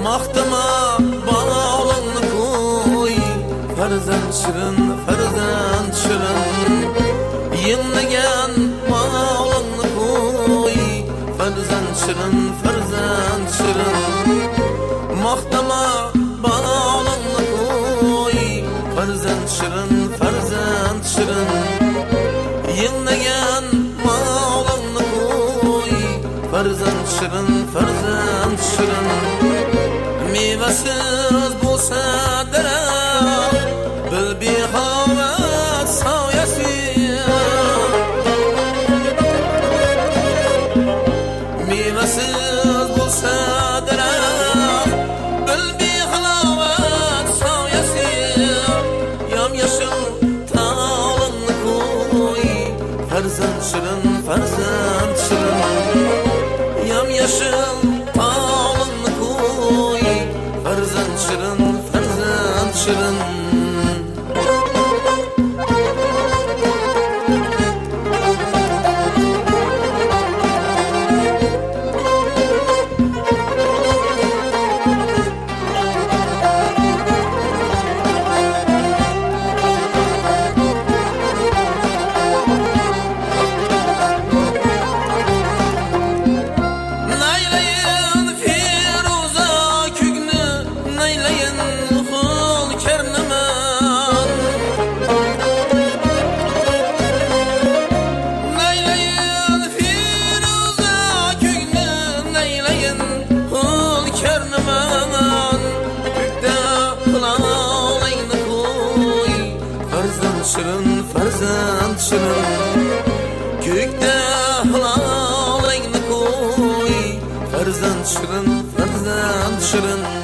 Mahtama bağlanlı koy, farzand şirin Yenlegen bağlanlı koy, farzand şirin Mahtama bağlanlı koy, farzand şirin Yenlegen bağlanlı koy, farzand şirin Meyvesiz bulsa derem bil bir havet savyası Meyvesiz bulsa derem bil bir havet savyası Yam yaşıl tağlanlı koy, farzand şirin Yam yaşıl tağlanlı koy, farzand şirin Farzand şirin Kökde halalayını koy, farzand şirin